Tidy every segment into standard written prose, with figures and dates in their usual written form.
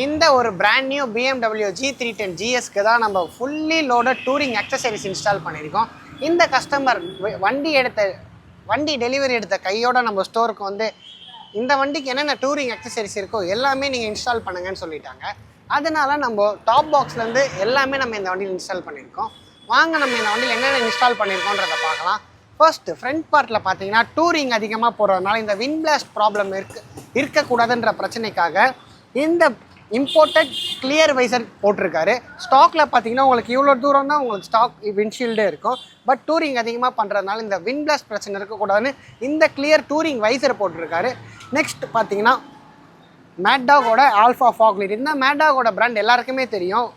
இந்த ஒரு brand new BMW G310gsக்கு தான் நம்ம fully loaded touring accessories install பண்ணியிருக்கோம். இந்த கஸ்டமர் வண்டி டெலிவரி எடுத்த கையோட நம்ம ஸ்டோருக்கு வந்து இந்த வண்டிக்கு என்னென்ன டூரிங் அக்சசரிஸ் இருக்கோ எல்லாமே நீங்கள் இன்ஸ்டால் பண்ணுங்கன்னு சொல்லிட்டாங்க. அதனால நம்ம டாப் பாக்ஸ்லேருந்து எல்லாமே நம்ம இந்த வண்டியில் இன்ஸ்டால் பண்ணியிருக்கோம். வாங்க நம்ம இந்த வண்டியில் என்னென்ன இன்ஸ்டால் பண்ணியிருக்கோன்றதை பார்க்கலாம். ஃபர்ஸ்ட் ஃப்ரண்ட் பார்ட்டில் பார்த்தீங்கன்னா டூரிங் அதிகமாக போகிறதுனால இந்த விண்ட் பிளாஸ்ட் ப்ராப்ளம் இருக்கக்கூடாதுன்ற பிரச்சனைக்காக இந்த இம்போர்ட்டட் கிளியர் வைசர் போட்டிருக்காரு. ஸ்டாக்கில் பார்த்தீங்கன்னா உங்களுக்கு இவ்வளோ தூரம் தான் உங்களுக்கு ஸ்டாக் விண்ட்ஷீல்டே இருக்கும். பட் டூரிங் அதிகமாக பண்ணுறதுனால இந்த விண்ட் பிளாஸ்ட் பிரச்சனை இருக்கக்கூடாதுன்னு இந்த கிளியர் டூரிங் வைசர் போட்டிருக்காரு. நெக்ஸ்ட் பார்த்தீங்கன்னா மேட்டாகோட ஆல்ஃபா ஃபாக்லைட். இந்த மேட்டாகோட பிராண்ட் எல்லாருக்குமே தெரியும்.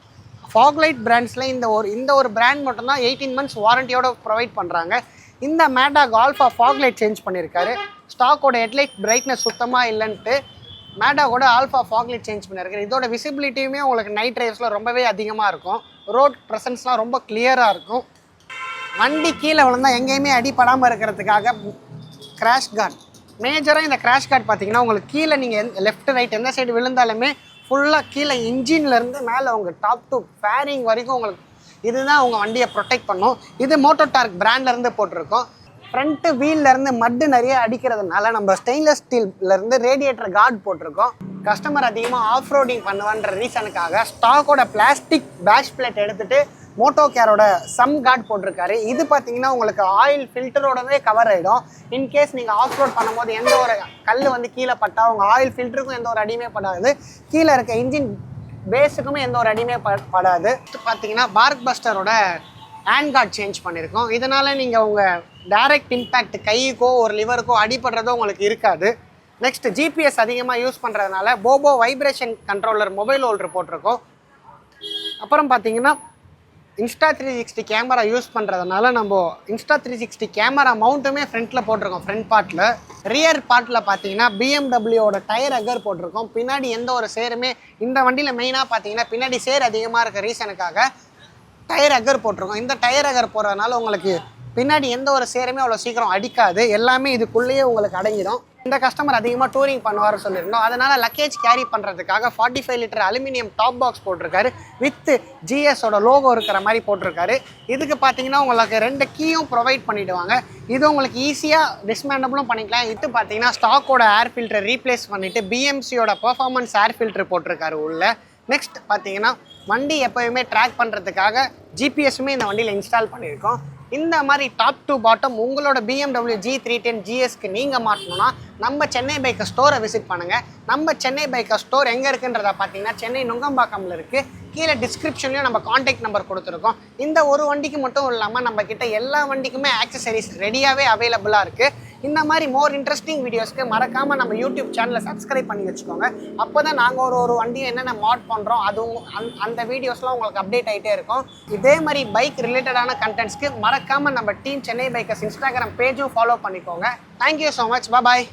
ஃபாக்லைட் பிராண்ட்ஸில் இந்த ஒரு பிராண்ட் மட்டும்தான் 18 months வாரண்டியோட ப்ரொவைட் பண்ணுறாங்க. இந்த மேட்டாக் ஆல்ஃபா ஃபாக்லைட் சேஞ்ச் பண்ணியிருக்காரு. ஸ்டாக்கோட ஹெட்லைட் பிரைட்னஸ் சுத்தமாக இல்லைன்ட்டு மேட்டாகோட ஆல்ஃபா ஃபாக்லைட் சேஞ்ச் பண்ணியிருக்காரு. இதோட விசிபிலிட்டியுமே உங்களுக்கு நைட் ட்ரைவ்ஸில் ரொம்பவே அதிகமாக இருக்கும். ரோட் ப்ரெசன்ஸ்லாம் ரொம்ப கிளியராக இருக்கும். வண்டி கீழே விழுந்தால் எங்கேயுமே அடிப்படாமல் இருக்கிறதுக்காக கிராஷ் கார்டு மேஜராக இந்த கிராஷ் கார்டு பார்த்தீங்கன்னா உங்களுக்கு கீழே நீங்கள் லெஃப்ட் ரைட் எந்த சைடு விழுந்தாலுமே ஃபுல்லாக கீழே இன்ஜின்லேருந்து மேலே உங்கள் டாப் டு ஃபேரிங் வரைக்கும் உங்களுக்கு இதுதான் உங்கள் வண்டியை ப்ரொடெக்ட் பண்ணும். இது மோட்டோ டார்க் பிராண்ட்லேருந்து போட்டிருக்கோம். ஃப்ரண்ட்டு வீல்லேருந்து மட்டு நிறைய அடிக்கிறதுனால நம்ம ஸ்டெயின்லெஸ் ஸ்டீல்லேருந்து ரேடியேட்டர் கார்டு போட்டிருக்கோம். கஸ்டமர் அதிகமாக ஆஃப் ரோடிங் பண்ணுவான்ற ரீசனுக்காக ஸ்டாக்கோட பிளாஸ்டிக் பேஷ் பிளேட் எடுத்துகிட்டு மோட்டோ கேரோட சம் கார்டு போட்டிருக்காரு. இது பார்த்தீங்கன்னா உங்களுக்கு ஆயில் ஃபில்டரோடவே கவர் ஆகிடும். இன்கேஸ் நீங்கள் ஆஃப் ரோட் பண்ணும்போது எந்த ஒரு கல் வந்து கீழே பட்டால் உங்கள் ஆயில் ஃபில்டருக்கும் எந்த ஒரு அடியுமே படாது. கீழே இருக்க இன்ஜின் பேஸுக்குமே எந்த ஒரு அடியுமே படாது. பார்த்தீங்கன்னா பார்க் பஸ்டரோட ஹேண்ட் கார்டு சேஞ்ச் பண்ணியிருக்கோம். இதனால் நீங்கள் உங்கள் டைரக்ட் இம்பேக்ட் கைக்கோ ஒரு லிவருக்கோ அடிபடுறதோ உங்களுக்கு இருக்காது. நெக்ஸ்ட் ஜிபிஎஸ் அதிகமாக யூஸ் பண்ணுறதுனால Bobo vibration controller mobile holder போட்டிருக்கோம். அப்புறம் பார்த்தீங்கன்னா Insta360 கேமரா யூஸ் பண்ணுறதுனால நம்ம Insta360 கேமரா மவுண்ட்டுமே ஃப்ரண்ட்டில் போட்டிருக்கோம். ஃப்ரண்ட் பார்ட்டில். ரியர் பார்ட்டில் பார்த்தீங்கன்னா BMWவோட டயர் அகர் போட்டிருக்கோம். பின்னாடி எந்த ஒரு சேருமே இந்த வண்டியில் மெயினாக பார்த்தீங்கன்னா பின்னாடி சேர் அதிகமாக இருக்க ரீசனுக்காக டயர் அகர் போட்டிருக்கோம். இந்த டயர் அகர் போடுறதுனால உங்களுக்கு பின்னாடி எந்த ஒரு சேருமே அவ்வளோ சீக்கிரம் அடிக்காது. எல்லாமே இதுக்குள்ளேயே உங்களுக்கு அடங்கிடும். இந்த கஸ்டமர் அதிகமாக டூரிங் பண்ணுவார் சொல்லியிருந்தோம். அதனால் லக்கேஜ் கேரி பண்ணுறதுக்காக 45 லிட்டர் அலுமினியம் டாப் பாக்ஸ் போட்டிருக்காரு. வித் ஜிஎஸோட லோகோ இருக்கிற மாதிரி போட்டிருக்காரு. இதுக்கு பார்த்தீங்கன்னா உங்களுக்கு 2 கீயும் ப்ரொவைட் பண்ணிவிடுவாங்க. இது உங்களுக்கு ஈஸியாக டிஸ்மேண்டபிளும் பண்ணிக்கலாம். இது பார்த்தீங்கன்னா ஸ்டாக்கோட ஏர் ஃபில்டர் ரீப்ளேஸ் பண்ணிவிட்டு பிஎம்சியோட பர்ஃபார்மன்ஸ் ஏர் ஃபில்டர் போட்டிருக்காரு உள்ள. நெக்ஸ்ட் பார்த்தீங்கன்னா வண்டி எப்போயுமே ட்ராக் பண்ணுறதுக்காக ஜிபிஎஸ்ஸுமே இந்த வண்டியில் இன்ஸ்டால் பண்ணியிருக்கோம். இந்த மாதிரி டாப் டு பாட்டம் உங்களோட BMW G310gsக்கு நீங்கள் மாட்டணும்னா நம்ம சென்னை பைக்கர் ஸ்டோரை விசிட் பண்ணுங்கள். நம்ம சென்னை பைக்கர் ஸ்டோர் எங்கே இருக்குன்றதை பார்த்தீங்கன்னா சென்னை நுங்கம்பாக்கமில் இருக்குது. கீழே டிஸ்கிரிப்ஷன்லையும் நம்ம காண்டாக்ட் நம்பர் கொடுத்துருக்கோம். இந்த ஒரு வண்டிக்கு மட்டும் இல்லாமல் நம்ம கிட்ட எல்லா வண்டிக்குமே ஆக்சசரிஸ் ரெடியாகவே அவைலபிளாக இருக்குது. இந்த மாதிரி மோர் இன்ட்ரெஸ்டிங் வீடியோஸ்க்கு மறக்காமல் நம்ம யூடியூப் சேனலை சப்ஸ்கிரைப் பண்ணி வச்சுக்கோங்க. அப்போ தான் நாங்கள் ஒரு வண்டியை என்னென்ன மாட் பண்ணுறோம் அதுவும் அந்த வீடியோஸ்லாம் உங்களுக்கு அப்டேட் ஆகிட்டே இருக்கும். இதே மாதிரி பைக் ரிலேட்டடான கண்டென்ட்ஸ்க்கு மறக்காமல் நம்ம டீம் சென்னை பைக்கர்ஸ் இன்ஸ்டாகிராம் பேஜும் ஃபாலோ பண்ணிக்கோங்க. Thank you so much. பாய்.